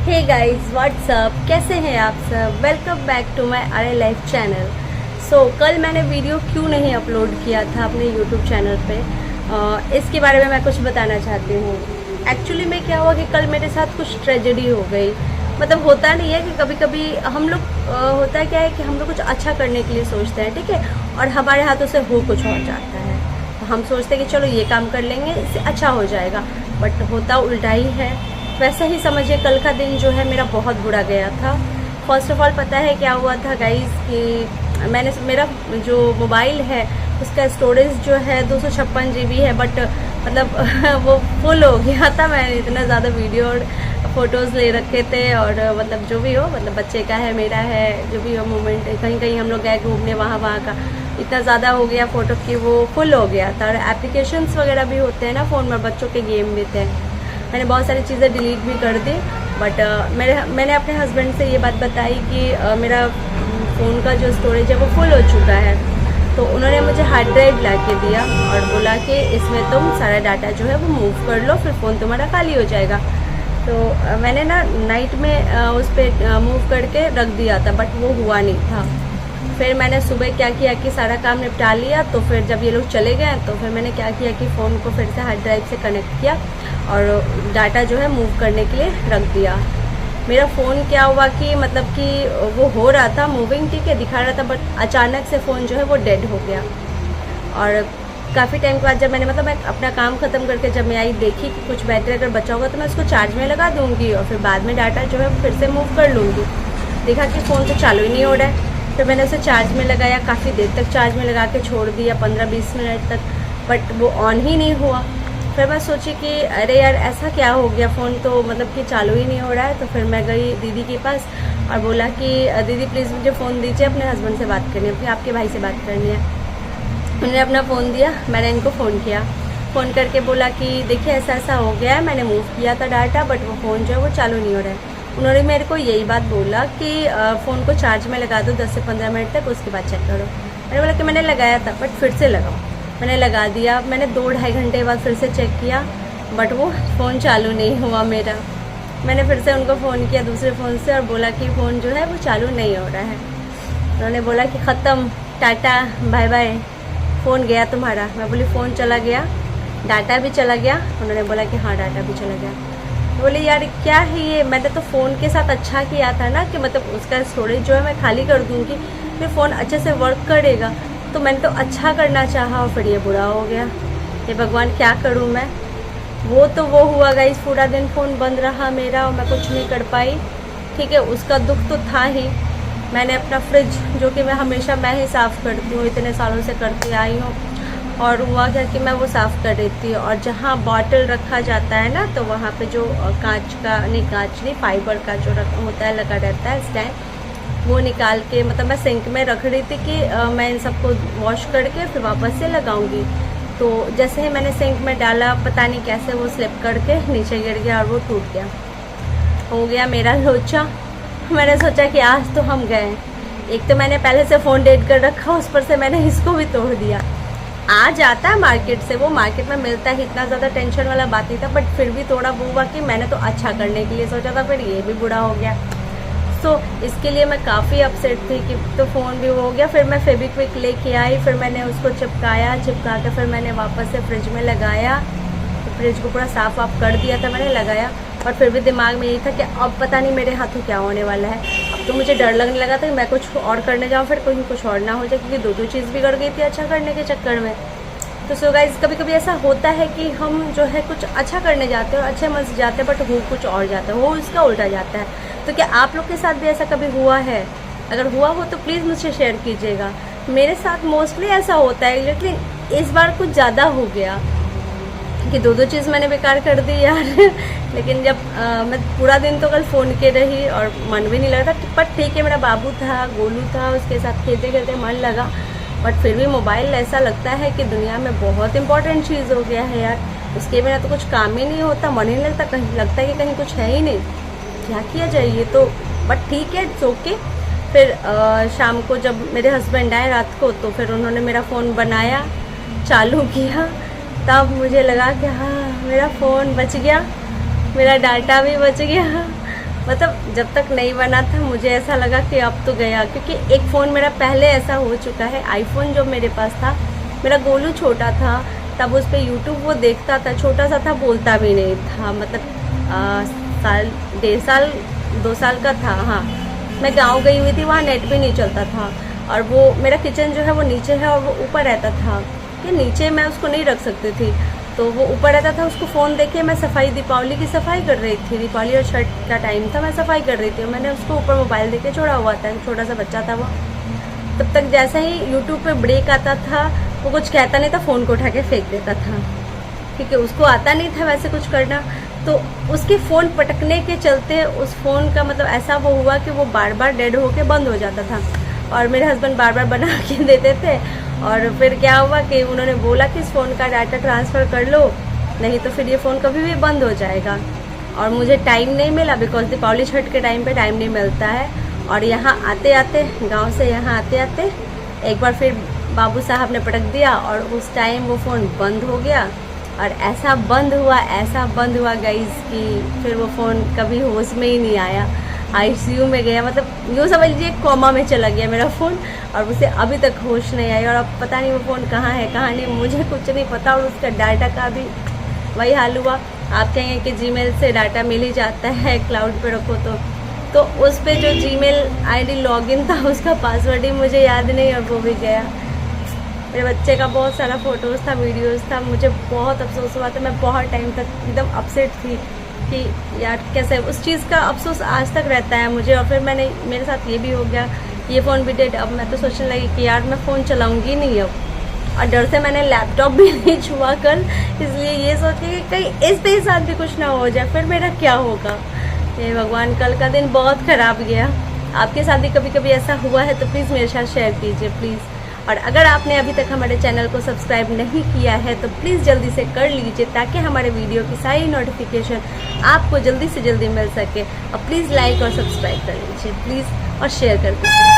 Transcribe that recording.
Hey guys what's up, कैसे हैं आप सब। Welcome back to my R life channel. कल मैंने वीडियो क्यों नहीं अपलोड किया था अपने यूट्यूब चैनल पे, इसके बारे में मैं कुछ बताना चाहती हूँ। एक्चुअली में क्या हुआ कि कल मेरे साथ कुछ ट्रेजेडी हो गई। मतलब होता नहीं है कि कभी कभी हम लोग होता है क्या है कि हम लोग कुछ अच्छा करने के लिए सोचते हैं, ठीक है, और हमारे हाथों से हो कुछ और जाता है। तो हम सोचते हैं कि चलो ये काम कर लेंगे, इससे अच्छा हो जाएगा, बट होता उल्टा ही है। वैसे ही समझिए कल का दिन जो है मेरा बहुत बुरा गया था। फर्स्ट ऑफ ऑल पता है क्या हुआ था गाइस कि मेरा जो मोबाइल है उसका स्टोरेज जो है 256 GB है, बट मतलब वो फुल हो गया था। मैंने इतना ज़्यादा वीडियो और फ़ोटोज़ ले रखे थे, और मतलब जो भी हो, मतलब बच्चे का है, मेरा है, जो भी हो मोमेंट, कहीं कहीं हम लोग गए घूमने, वहाँ का इतना ज़्यादा हो गया फ़ोटो कि वो फुल हो गया था। और एप्लीकेशंस वगैरह भी होते हैं ना फ़ोन में, बच्चों के गेम भी थे। मैंने बहुत सारी चीज़ें डिलीट भी कर दी, बट मैंने अपने हस्बैंड से ये बात बताई कि मेरा फ़ोन का जो स्टोरेज है वो फुल हो चुका है। तो उन्होंने मुझे हार्ड ड्राइव ला के दिया और बोला कि इसमें तुम सारा डाटा जो है वो मूव कर लो, फिर फ़ोन तुम्हारा खाली हो जाएगा। तो मैंने ना नाइट में उस पर मूव करके रख दिया था, बट वो हुआ नहीं था। फिर मैंने सुबह क्या किया कि सारा काम निपटा लिया। तो फिर जब ये लोग चले गए तो फिर मैंने क्या किया कि फ़ोन को फिर से हार्ड ड्राइव से कनेक्ट किया और डाटा जो है मूव करने के लिए रख दिया। मेरा फ़ोन क्या हुआ कि मतलब कि वो हो रहा था मूविंग, ठीक है, दिखा रहा था, बट अचानक से फ़ोन जो है वो डेड हो गया। और काफ़ी टाइम के बाद जब मैंने मैं अपना काम ख़त्म करके जब मैं आई, देखी कि कुछ बैटरी अगर बचा होगा तो मैं उसको चार्ज में लगा दूँगी और फिर बाद में डाटा जो है फिर से मूव कर लूँगी। देखा कि फ़ोन तो चालू ही नहीं हो रहा है। फिर मैंने उसे चार्ज में लगाया, काफ़ी देर तक चार्ज में लगा के छोड़ दिया, 15-20 मिनट तक, बट वो ऑन ही नहीं हुआ। फिर मैं सोची कि अरे यार ऐसा क्या हो गया, फ़ोन तो मतलब कि चालू ही नहीं हो रहा है। तो फिर मैं गई दीदी के पास और बोला कि दीदी प्लीज़ मुझे फ़ोन दीजिए, अपने हस्बैंड से बात करनी है, अपने आपके भाई से बात करनी है। उन्होंने अपना फ़ोन दिया, मैंने इनको फ़ोन किया, फ़ोन करके बोला कि देखिए ऐसा ऐसा हो गया है, मैंने मूव किया था डाटा, बट वो फ़ोन जो है वो चालू नहीं हो रहा है। उन्होंने मेरे को यही बात बोला कि फ़ोन को चार्ज में लगा दो 10 से 15 मिनट तक, उसके बाद चेक करो। मैंने बोला कि मैंने लगाया था, बट फिर से लगाओ। मैंने लगा दिया। मैंने 2-2.5 घंटे बाद फिर से चेक किया, बट वो फ़ोन चालू नहीं हुआ मेरा। मैंने फिर से उनको फ़ोन किया दूसरे फ़ोन से और बोला कि फ़ोन जो है वो चालू नहीं हो रहा है। उन्होंने बोला कि ख़त्म, टाटा बाय बाय, फ़ोन गया तुम्हारा। मैं बोली फ़ोन चला गया, डाटा भी चला गया। उन्होंने बोला कि हाँ डाटा भी चला गया। बोले यार क्या है ये, मैंने तो फ़ोन के साथ अच्छा किया था ना कि मतलब उसका स्टोरेज जो है मैं खाली कर दूँगी, फिर फ़ोन अच्छे से वर्क करेगा। तो मैंने तो अच्छा करना चाहा और फिर ये बुरा हो गया। ये भगवान क्या करूँ मैं। वो तो वो हुआ गाइस, पूरा दिन फ़ोन बंद रहा मेरा और मैं कुछ नहीं कर पाई, ठीक है। उसका दुख तो था ही। मैंने अपना फ्रिज जो कि मैं ही साफ़ करती हूँ, इतने सालों से करती आई हूँ, और हुआ क्या कि मैं वो साफ़ कर रही थी, और जहाँ बॉटल रखा जाता है ना तो वहाँ पे जो कांच नहीं फाइबर का जो होता है लगा रहता है स्टैंड, वो निकाल के मतलब मैं सिंक में रख रही थी कि मैं इन सबको वॉश करके फिर वापस से लगाऊंगी। तो जैसे ही मैंने सिंक में डाला, पता नहीं कैसे वो स्लिप करके नीचे गिर गया और वो टूट गया। हो गया मेरा लोचा। मैंने सोचा कि आज तो हम गए। एक तो मैंने पहले से फ़ोन डेड कर रखा, उस पर से मैंने इसको भी तोड़ दिया। आ जाता है मार्केट से, वो मार्केट में मिलता है, इतना ज़्यादा टेंशन वाला बात नहीं था, बट फिर भी थोड़ा वो हुआ कि मैंने तो अच्छा करने के लिए सोचा था, फिर ये भी बुरा हो गया। इसके लिए मैं काफ़ी अपसेट थी कि तो फ़ोन भी वो हो गया। फिर मैं फेविक्विक लेके आई, फिर मैंने उसको चिपका के फिर मैंने वापस से फ्रिज में लगाया। तो फ्रिज को पूरा साफ़ वाफ कर दिया था मैंने, लगाया, और फिर भी दिमाग में यही था कि अब पता नहीं मेरे हाथों क्या होने वाला है। अब तो मुझे डर लगने लगा था कि मैं कुछ और करने जाऊँ फिर कहीं कुछ और ना हो जाए, क्योंकि दो चीज़ बिगड़ गई थी अच्छा करने के चक्कर में। तो सो गाइस कभी कभी ऐसा होता है कि हम जो है कुछ अच्छा करने जाते हैं और अच्छे मन से जाते हैं, बट हो कुछ और जाता है, वो उसका उल्टा जाता है। तो क्या आप लोग के साथ भी ऐसा कभी हुआ है? अगर हुआ हो तो प्लीज़ मुझसे शेयर कीजिएगा। मेरे साथ मोस्टली ऐसा होता है, लेकिन इस बार कुछ ज़्यादा हो गया कि दो चीज़ मैंने बेकार कर दी यार। लेकिन जब मैं पूरा दिन तो कल फ़ोन के रही और मन भी नहीं लगा था, पर ठीक है, मेरा बाबू था, गोलू था, उसके साथ खेलते खेलते मन लगा। बट फिर भी मोबाइल ऐसा लगता है कि दुनिया में बहुत इंपॉर्टेंट चीज़ हो गया है यार। उसके बिना तो कुछ काम ही नहीं होता, मन ही नहीं लगता, कहीं लगता है कि कहीं कुछ है ही नहीं, क्या किया जाए ये तो। बट ठीक है, इट्स ओके। फिर शाम को जब मेरे हस्बैंड आए रात को, तो फिर उन्होंने मेरा फ़ोन बनाया, चालू किया, तब मुझे लगा कि हाँ मेरा फ़ोन बच गया, मेरा डाटा भी बच गया। मतलब जब तक नहीं बना था मुझे ऐसा लगा कि अब तो गया, क्योंकि एक फ़ोन मेरा पहले ऐसा हो चुका है। आईफोन जो मेरे पास था, मेरा गोलू छोटा था तब उस पर यूट्यूब वो देखता था, छोटा सा था, बोलता भी नहीं था, मतलब साल 1.5 साल 2 साल का था। हाँ, मैं गांव गई हुई थी, वहाँ नेट भी नहीं चलता था, और वो मेरा किचन जो है वो नीचे है और वो ऊपर रहता था कि नीचे मैं उसको नहीं रख सकती थी, तो वो ऊपर रहता था। उसको फ़ोन देखे मैं सफाई, दीपावली की सफाई कर रही थी, दीपावली और छठ का टाइम था, मैं सफाई कर रही थी, और मैंने उसको ऊपर मोबाइल देके छोड़ा हुआ था, छोटा सा बच्चा था वो। तब तक जैसे ही यूट्यूब पे ब्रेक आता था वो कुछ कहता नहीं था, फ़ोन को उठा के फेंक देता था, क्योंकि उसको आता नहीं था वैसे कुछ करना। तो उसके फ़ोन पटकने के चलते उस फ़ोन का मतलब ऐसा वो हुआ कि वो बार बार डेड होके बंद हो जाता था, और मेरे हस्बैंड बार बार बना के देते थे। और फिर क्या हुआ कि उन्होंने बोला कि इस फ़ोन का डाटा ट्रांसफ़र कर लो, नहीं तो फिर ये फ़ोन कभी भी बंद हो जाएगा। और मुझे टाइम नहीं मिला, बिकॉज दीपावली छठ के टाइम पे टाइम नहीं मिलता है। और यहाँ आते आते, गांव से यहाँ आते आते एक बार फिर बाबू साहब ने पटक दिया, और उस टाइम वो फ़ोन बंद हो गया। और ऐसा बंद हुआ गाइस कि फिर वो फ़ोन कभी होश में ही नहीं आया, आईसीयू में गया, मतलब यूँ समझ लीजिए कोमा में चला गया मेरा फ़ोन, और उसे अभी तक होश नहीं आई। और अब पता नहीं वो फ़ोन कहाँ है कहाँ नहीं, मुझे कुछ नहीं पता। और उसका डाटा का भी वही हाल हुआ। आप कहेंगे कि जीमेल से डाटा मिल ही जाता है, क्लाउड पे रखो तो उस पर जो जीमेल आईडी लॉगिन था उसका पासवर्ड ही मुझे याद नहीं, और वो भी गया। मेरे बच्चे का बहुत सारा फ़ोटोज़ था, वीडियोज़ था, मुझे बहुत अफसोस हुआ था। मैं बहुत टाइम तक एकदम अपसेट थी कि यार कैसे, उस चीज़ का अफसोस आज तक रहता है मुझे। और फिर मेरे साथ ये भी हो गया, ये फ़ोन भी डेड। अब मैं तो सोचने लगी कि यार मैं फ़ोन चलाऊँगी नहीं अब, और डर से मैंने लैपटॉप भी नहीं छुआ कल, इसलिए ये सोच के कि कहीं इस पे साथ भी कुछ ना हो जाए, फिर मेरा क्या होगा। ये भगवान, कल का दिन बहुत ख़राब गया। आपके साथ भी कभी कभी ऐसा हुआ है तो प्लीज़ मेरे साथ शेयर कीजिए प्लीज़। और अगर आपने अभी तक हमारे चैनल को सब्सक्राइब नहीं किया है तो प्लीज़ जल्दी से कर लीजिए, ताकि हमारे वीडियो की सारी नोटिफिकेशन आपको जल्दी से जल्दी मिल सके। और प्लीज़ लाइक और सब्सक्राइब कर लीजिए प्लीज़, और शेयर कर दीजिए।